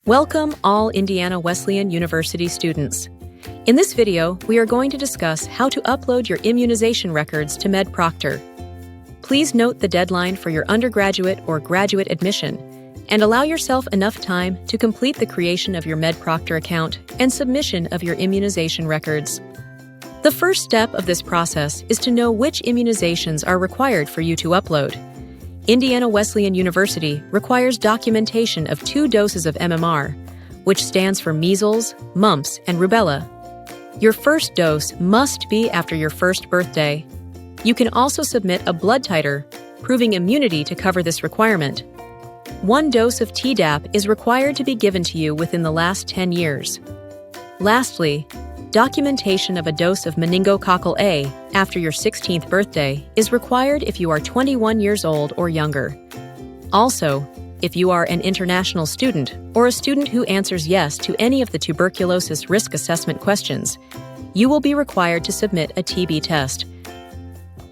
Welcome all Indiana Wesleyan University students. In this video, we are going to discuss how to upload your immunization records to MedProctor. Please note the deadline for your undergraduate or graduate admission, and allow yourself enough time to complete the creation of your MedProctor account and submission of your immunization records. The first step of this process is to know which immunizations are required for you to upload. Indiana Wesleyan University requires documentation of 2 doses of MMR, which stands for measles, mumps, and rubella. Your first dose must be after your first birthday. You can also submit a blood titer, proving immunity to cover this requirement. 1 dose of Tdap is required to be given to you within the last 10 years. Lastly, documentation of a dose of meningococcal A after your 16th birthday is required if you are 21 years old or younger. Also, if you are an international student or a student who answers yes to any of the tuberculosis risk assessment questions, you will be required to submit a TB test.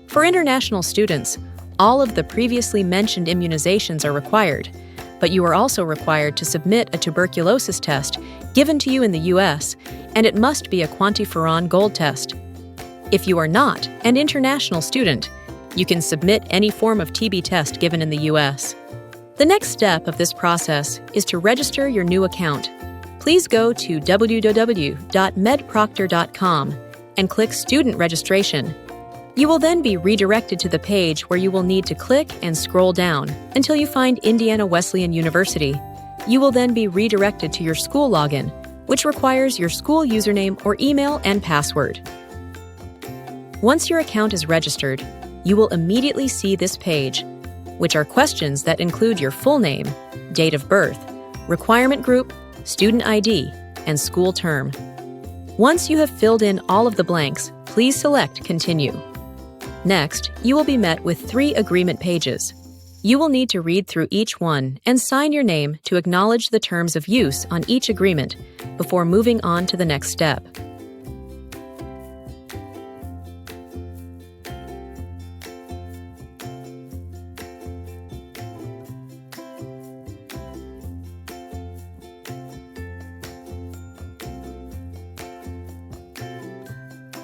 For international students, all of the previously mentioned immunizations are required, but you are also required to submit a tuberculosis test given to you in the U.S., and it must be a quantiferon gold test. If you are not an international student, you can submit any form of TB test given in the U.S. The next step of this process is to register your new account. Please go to www.medproctor.com and click Student Registration. You will then be redirected to the page where you will need to click and scroll down until you find Indiana Wesleyan University. You will then be redirected to your school login, which requires your school username or email and password. Once your account is registered, you will immediately see this page, which are questions that include your full name, date of birth, requirement group, student ID, and school term. Once you have filled in all of the blanks, please select Continue. Next, you will be met with 3 agreement pages. You will need to read through each one and sign your name to acknowledge the terms of use on each agreement before moving on to the next step.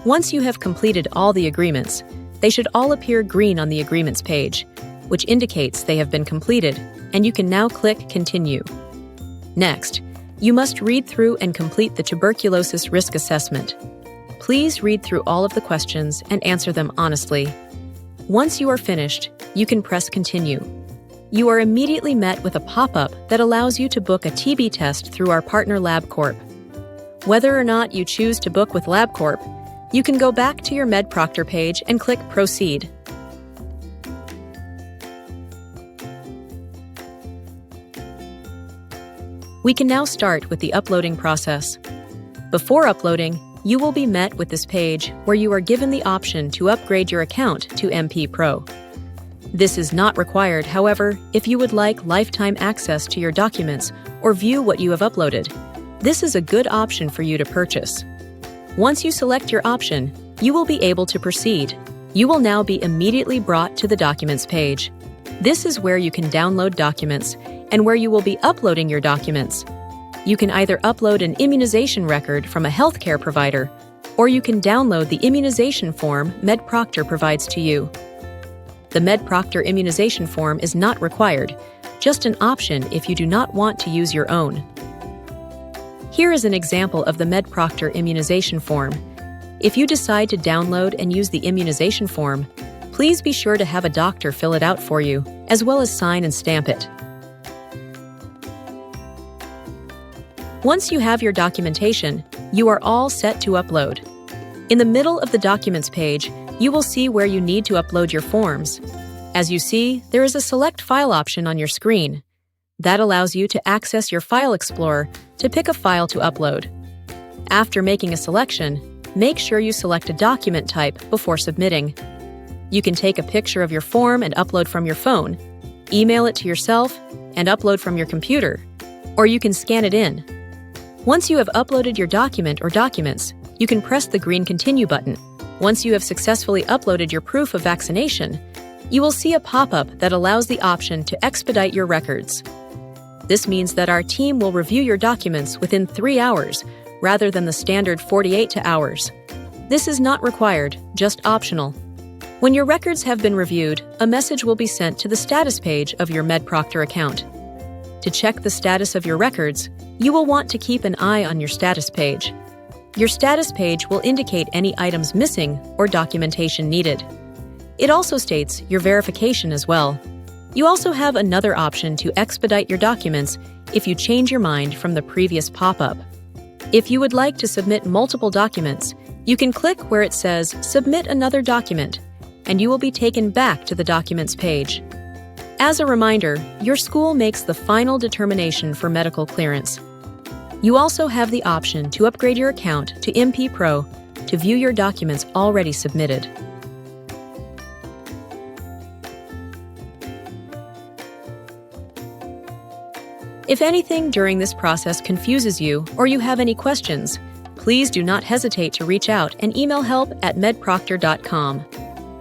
Once you have completed all the agreements, they should all appear green on the agreements page, which indicates they have been completed, and you can now click Continue. Next, you must read through and complete the tuberculosis risk assessment. Please read through all of the questions and answer them honestly. Once you are finished, you can press Continue. You are immediately met with a pop-up that allows you to book a TB test through our partner LabCorp. Whether or not you choose to book with LabCorp, you can go back to your MedProctor page and click Proceed. We can now start with the uploading process. Before uploading, you will be met with this page where you are given the option to upgrade your account to MP Pro. This is not required, however, if you would like lifetime access to your documents or view what you have uploaded. This is a good option for you to purchase. Once you select your option, you will be able to proceed. You will now be immediately brought to the Documents page. This is where you can download documents and where you will be uploading your documents. You can either upload an immunization record from a healthcare provider, or you can download the immunization form MedProctor provides to you. The MedProctor immunization form is not required, just an option if you do not want to use your own. Here is an example of the MedProctor immunization form. If you decide to download and use the immunization form, please be sure to have a doctor fill it out for you, as well as sign and stamp it. Once you have your documentation, you are all set to upload. In the middle of the Documents page, you will see where you need to upload your forms. As you see, there is a Select File option on your screen. That allows you to access your File Explorer to pick a file to upload. After making a selection, make sure you select a document type before submitting. You can take a picture of your form and upload from your phone, email it to yourself, and upload from your computer, or you can scan it in. Once you have uploaded your document or documents, you can press the green Continue button. Once you have successfully uploaded your proof of vaccination, you will see a pop-up that allows the option to expedite your records. This means that our team will review your documents within 3 hours, rather than the standard 48 hours. This is not required, just optional. When your records have been reviewed, a message will be sent to the status page of your MedProctor account. To check the status of your records, you will want to keep an eye on your status page. Your status page will indicate any items missing or documentation needed. It also states your verification as well. You also have another option to expedite your documents if you change your mind from the previous pop-up. If you would like to submit multiple documents, you can click where it says Submit another document, and you will be taken back to the Documents page. As a reminder, your school makes the final determination for medical clearance. You also have the option to upgrade your account to MP Pro to view your documents already submitted. If anything during this process confuses you or you have any questions, please do not hesitate to reach out and email help@medproctor.com.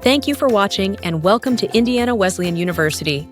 Thank you for watching and welcome to Indiana Wesleyan University.